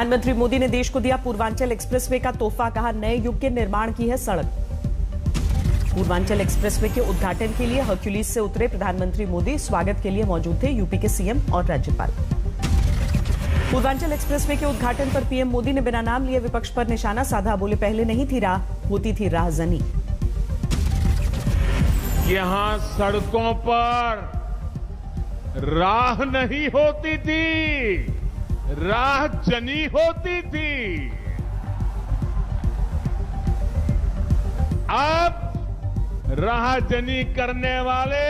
प्रधानमंत्री मोदी ने देश को दिया पूर्वांचल एक्सप्रेसवे का तोहफा, कहा नए युग के निर्माण की है सड़क। पूर्वांचल एक्सप्रेसवे के उद्घाटन के लिए हर्क्यूलिस से उतरे प्रधानमंत्री मोदी, स्वागत के लिए मौजूद थे यूपी के सीएम और राज्यपाल। पूर्वांचल एक्सप्रेसवे के उद्घाटन पर पीएम मोदी ने बिना नाम लिए विपक्ष पर निशाना साधा, बोले पहले नहीं थी राह, होती थी राहजनी। यहां सड़कों पर राह नहीं होती थी, राह जनी होती थी। अब राहजनी करने वाले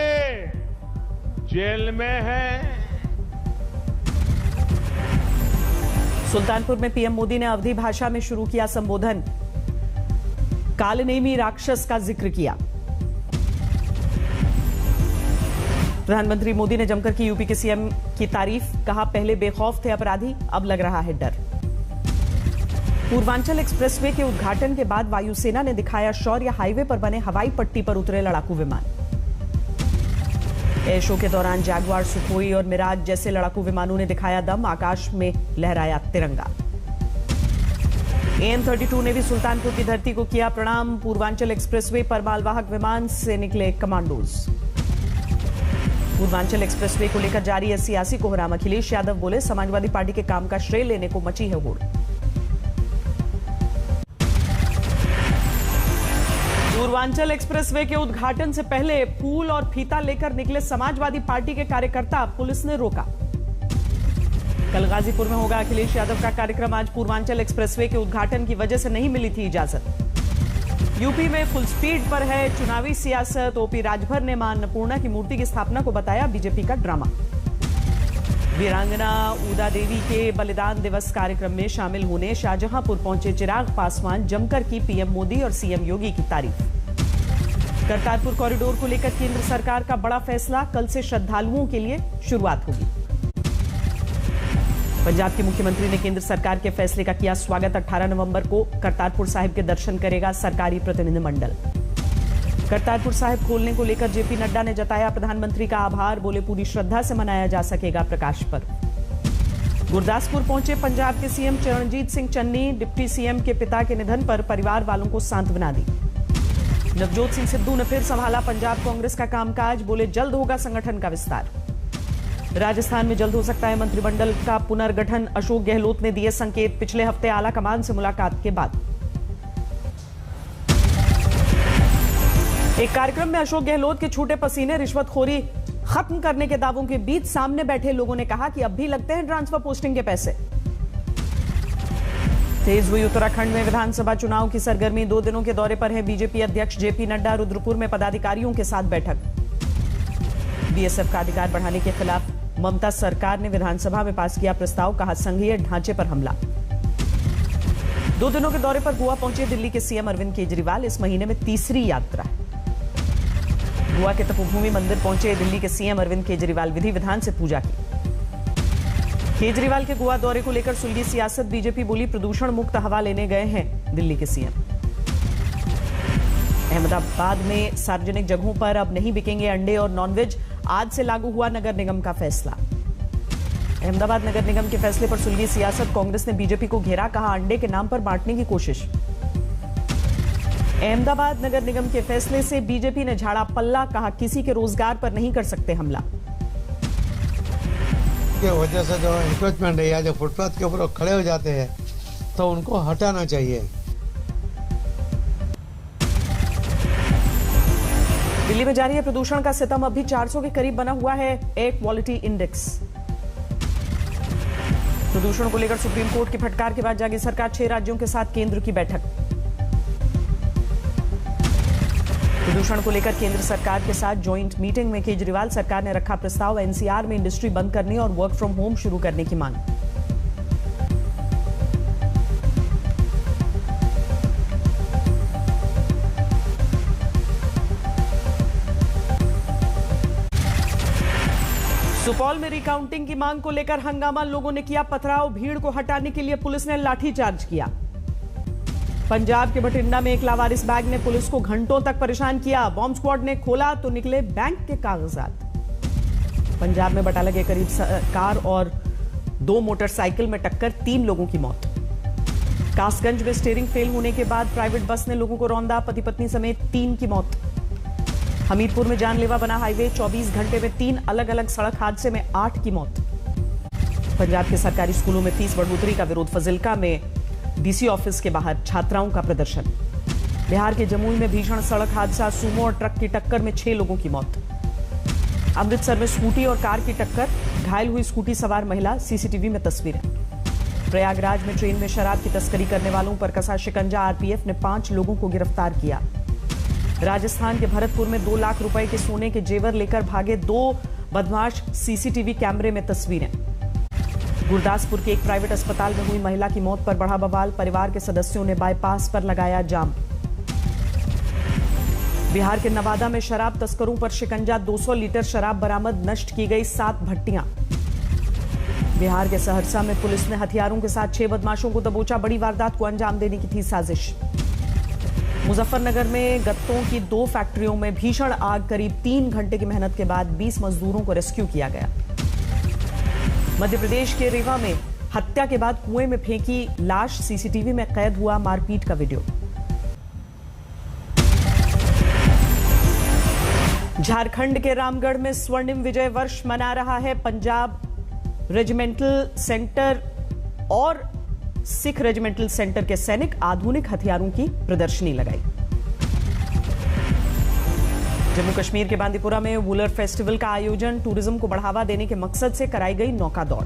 जेल में हैं। सुल्तानपुर में पीएम मोदी ने अवधी भाषा में शुरू किया संबोधन, कालनेमी राक्षस का जिक्र किया। प्रधानमंत्री मोदी ने जमकर की यूपी के सीएम की तारीफ, कहा पहले बेखौफ थे अपराधी, अब लग रहा है डर। पूर्वांचल एक्सप्रेसवे के उद्घाटन के बाद वायुसेना ने दिखाया शौर्य, हाईवे पर बने हवाई पट्टी पर उतरे लड़ाकू विमान। एयर शो के दौरान जैगुआर, सुखोई और मिराज जैसे लड़ाकू विमानों ने दिखाया दम, आकाश में लहराया तिरंगा। AN-32 ने भी सुल्तानपुर की धरती को किया प्रणाम। पूर्वांचल एक्सप्रेसवे पर मालवाहक विमान से निकले कमांडोज। पूर्वांचल एक्सप्रेसवे को लेकर जारी है सियासी कोहराम, अखिलेश यादव बोले समाजवादी पार्टी के काम का श्रेय लेने को मची है होड़। पूर्वांचल एक्सप्रेसवे के उद्घाटन से पहले फूल और फीता लेकर निकले समाजवादी पार्टी के कार्यकर्ता, पुलिस ने रोका। कल गाजीपुर में होगा अखिलेश यादव का कार्यक्रम, आज पूर्वांचल एक्सप्रेसवे के उद्घाटन की वजह से नहीं मिली थी इजाजत। यूपी में फुल स्पीड पर है चुनावी सियासत, ओपी राजभर ने मां अन्नपूर्णा की मूर्ति की स्थापना को बताया बीजेपी का ड्रामा। वीरांगना उदा देवी के बलिदान दिवस कार्यक्रम में शामिल होने शाहजहांपुर पहुंचे चिराग पासवान, जमकर की पीएम मोदी और सीएम योगी की तारीफ। करतारपुर कॉरिडोर को लेकर केंद्र सरकार का बड़ा फैसला, कल से श्रद्धालुओं के लिए शुरुआत होगी। पंजाब के मुख्यमंत्री ने केंद्र सरकार के फैसले का किया स्वागत, 18 नवंबर को करतारपुर साहिब के दर्शन करेगा सरकारी प्रतिनिधिमंडल। करतारपुर साहिब खोलने को लेकर जेपी नड्डा ने जताया प्रधानमंत्री का आभार, बोले पूरी श्रद्धा से मनाया जा सकेगा प्रकाश पर्व। गुरदासपुर पहुंचे पंजाब के CM Charanjit Singh Channi, deputy CM के पिता के निधन पर परिवार वालों को सांत्वना दी। नवजोत सिंह सिद्धू ने फिर संभाला पंजाब कांग्रेस का कामकाज, बोले जल्द होगा संगठन का विस्तार। राजस्थान में जल्द हो सकता है मंत्रिमंडल का पुनर्गठन, अशोक गहलोत ने दिए संकेत, पिछले हफ्ते आला कमान से मुलाकात के बाद। एक कार्यक्रम में अशोक गहलोत के छूटे पसीने, रिश्वतखोरी खत्म करने के दावों के बीच सामने बैठे लोगों ने कहा कि अब भी लगते हैं ट्रांसफर पोस्टिंग के पैसे। तेज हुई उत्तराखंड में विधानसभा चुनाव की सरगर्मी, 2 दिनों के दौरे पर है बीजेपी अध्यक्ष जेपी नड्डा, रुद्रपुर में पदाधिकारियों के साथ बैठक। बीएसएफ का अधिकार बढ़ाने के खिलाफ ममता सरकार ने विधानसभा में पास किया प्रस्ताव, कहा संघीय ढांचे पर हमला। 2 दिनों के दौरे पर गोवा पहुंचे दिल्ली के सीएम अरविंद केजरीवाल, इस महीने में तीसरी यात्रा। गोवा के तपोभूमि मंदिर पहुंचे दिल्ली के सीएम अरविंद केजरीवाल, विधि विधान से पूजा की। केजरीवाल के गोवा दौरे को लेकर सुलगी सियासत, बीजेपी बोली प्रदूषण मुक्त हवा लेने गए हैं दिल्ली के सीएम। अहमदाबाद में सार्वजनिक जगहों पर अब नहीं बिकेंगे अंडे और नॉनवेज, आज से लागू हुआ नगर निगम का फैसला। अहमदाबाद नगर निगम के फैसले पर सुलगी सियासत, कांग्रेस ने बीजेपी को घेरा, कहा अंडे के नाम पर बांटने की कोशिश। अहमदाबाद नगर निगम के फैसले से बीजेपी ने झाड़ा पल्ला, कहा किसी के रोजगार पर नहीं कर सकते हमला। की वजह से जो इंक्रोचमेंट है या जो फुटपाथ के ऊपर खड़े हो जाते हैं तो उनको हटाना चाहिए। दिल्ली में जारी है प्रदूषण का सितम, अभी 400 के करीब बना हुआ है एयर क्वालिटी इंडेक्स। प्रदूषण को लेकर सुप्रीम कोर्ट की फटकार के बाद जागी सरकार, 6 राज्यों के साथ केंद्र की बैठक। प्रदूषण को लेकर केंद्र सरकार के साथ ज्वाइंट मीटिंग में केजरीवाल सरकार ने रखा प्रस्ताव, एनसीआर में इंडस्ट्री बंद करने और वर्क फ्रॉम होम शुरू करने की मांग। सुपौल में रिकाउंटिंग की मांग को लेकर हंगामा, लोगों ने किया पथराव, भीड़ को हटाने के लिए पुलिस ने लाठीचार्ज किया। पंजाब के बठिंडा में एक लावारिस बैग ने पुलिस को घंटों तक परेशान किया, बॉम्ब स्क्वाड ने खोला तो निकले बैंक के कागजात। पंजाब में बटाला के करीब कार और 2 मोटरसाइकिल में टक्कर, 3 लोगों की मौत। कासगंज में स्टीयरिंग फेल होने के बाद प्राइवेट बस ने लोगों को रौंदा, पति पत्नी समेत 3 की मौत। हमीरपुर में जानलेवा बना हाईवे, 24 घंटे में 3 अलग अलग सड़क हादसे में 8 की मौत। पंजाब के सरकारी स्कूलों में फीस बढ़ोतरी का विरोध, फजिल्का में डीसी ऑफिस के बाहर छात्राओं का प्रदर्शन। बिहार के जमुई में भीषण सड़क हादसा, सूमो और ट्रक की टक्कर में 6 लोगों की मौत। अमृतसर में स्कूटी और कार की टक्कर, घायल हुई स्कूटी सवार महिला, सीसीटीवी में तस्वीरें। प्रयागराज में ट्रेन में शराब की तस्करी करने वालों पर कसा शिकंजा, आरपीएफ ने 5 लोगों को गिरफ्तार किया। राजस्थान के भरतपुर में 2 लाख रुपए के सोने के जेवर लेकर भागे 2 बदमाश, सीसीटीवी कैमरे में तस्वीरें। गुरदासपुर के एक प्राइवेट अस्पताल में हुई महिला की मौत पर बढ़ा बवाल, परिवार के सदस्यों ने बाईपास पर लगाया जाम। बिहार के नवादा में शराब तस्करों पर शिकंजा, 200 लीटर शराब बरामद, नष्ट की गई 7 भट्टियां। बिहार के सहरसा में पुलिस ने हथियारों के साथ 6 बदमाशों को दबोचा, बड़ी वारदात को अंजाम देने की थी साजिश। मुजफ्फरनगर में गत्तों की 2 फैक्ट्रियों में भीषण आग, करीब 3 घंटे की मेहनत के बाद 20 मजदूरों को रेस्क्यू किया गया। मध्य प्रदेश के रीवा में हत्या के बाद कुएं में फेंकी लाश, सीसीटीवी में कैद हुआ मारपीट का वीडियो। झारखंड के रामगढ़ में स्वर्णिम विजय वर्ष मना रहा है पंजाब रेजिमेंटल सेंटर और सिख रेजिमेंटल सेंटर के सैनिक, आधुनिक हथियारों की प्रदर्शनी लगाई। जम्मू कश्मीर के बांदीपुरा में वुलर फेस्टिवल का आयोजन, टूरिज्म को बढ़ावा देने के मकसद से कराई गई नौका दौड़।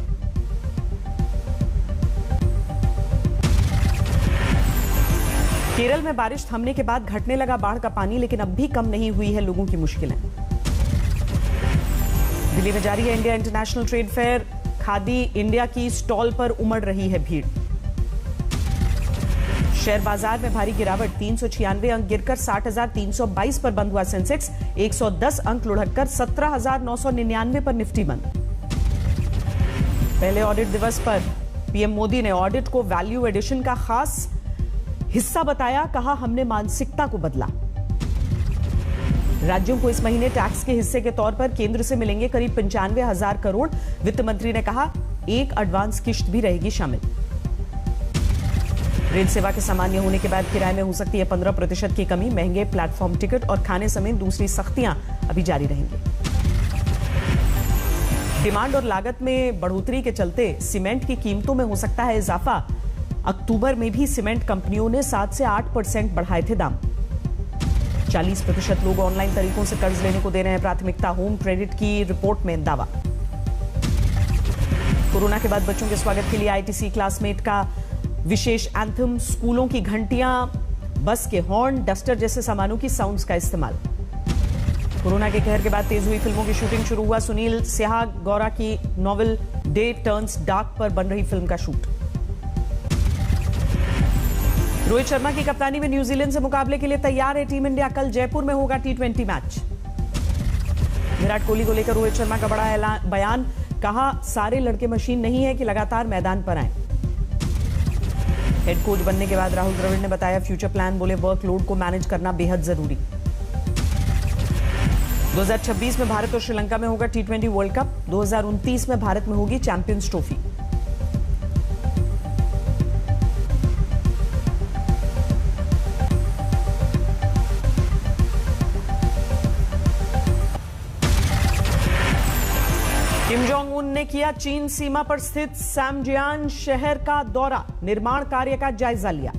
केरल में बारिश थमने के बाद घटने लगा बाढ़ का पानी, लेकिन अब भी कम नहीं हुई है लोगों की मुश्किलें। दिल्ली में जारी है India international trade fair, khadi India की स्टॉल पर उमड़ रही है भीड़। शेयर बाजार में भारी गिरावट, 396 अंक गिरकर 60,322 पर बंद हुआ सेंसेक्स, 110 अंक लुढ़ककर 17,999 पर निफ्टी बंद। पहले ऑडिट दिवस पर पीएम मोदी ने ऑडिट को वैल्यू एडिशन का खास हिस्सा बताया, कहा हमने मानसिकता को बदला। राज्यों को इस महीने टैक्स के हिस्से के तौर पर केंद्र से मिलेंगे करीब 95,000 करोड़, वित्त मंत्री ने कहा 1 एडवांस किश्त भी रहेगी शामिल। रेल सेवा के सामान्य होने के बाद किराए में हो सकती है 15% की कमी, महंगे प्लेटफॉर्म टिकट और खाने समेत दूसरी सख्तियां अभी जारी रहेंगी। डिमांड और लागत में बढ़ोतरी के चलते सीमेंट की कीमतों में हो सकता है इजाफा। अक्टूबर में भी सीमेंट कंपनियों ने 7 से 8% बढ़ाए थे दाम। 40% लोग ऑनलाइन तरीकों से कर्ज लेने को दे रहे हैं प्राथमिकता, होम क्रेडिट की रिपोर्ट में दावा। कोरोना के बाद बच्चों के स्वागत के लिए आईटीसी क्लासमेट का विशेष एंथम, स्कूलों की घंटियां, बस के हॉर्न, डस्टर जैसे सामानों की साउंड्स का इस्तेमाल। कोरोना के कहर के बाद तेज हुई फिल्मों की शूटिंग शुरू हुआ, सुनील स्याह गौरा की नॉवेल डे टर्न्स डार्क पर बन रही फिल्म का शूट। रोहित शर्मा की कप्तानी में न्यूजीलैंड से मुकाबले के लिए तैयार है टीम इंडिया, कल जयपुर में होगा T20 मैच। विराट कोहली को लेकर रोहित शर्मा का बड़ा बयान, कहा सारे लड़के मशीन नहीं है कि लगातार मैदान पर आए। हेड कोच बनने के बाद राहुल द्रविड़ ने बताया फ्यूचर प्लान, बोले वर्कलोड को मैनेज करना बेहद जरूरी। 2026 में भारत और श्रीलंका में होगा T20 वर्ल्ड कप, 2029 में भारत में होगी champions trophy. Kim Jong Un ने किया चीन सीमा पर स्थित सैमजियान शहर का दौरा, निर्माण कार्य का जायजा लिया।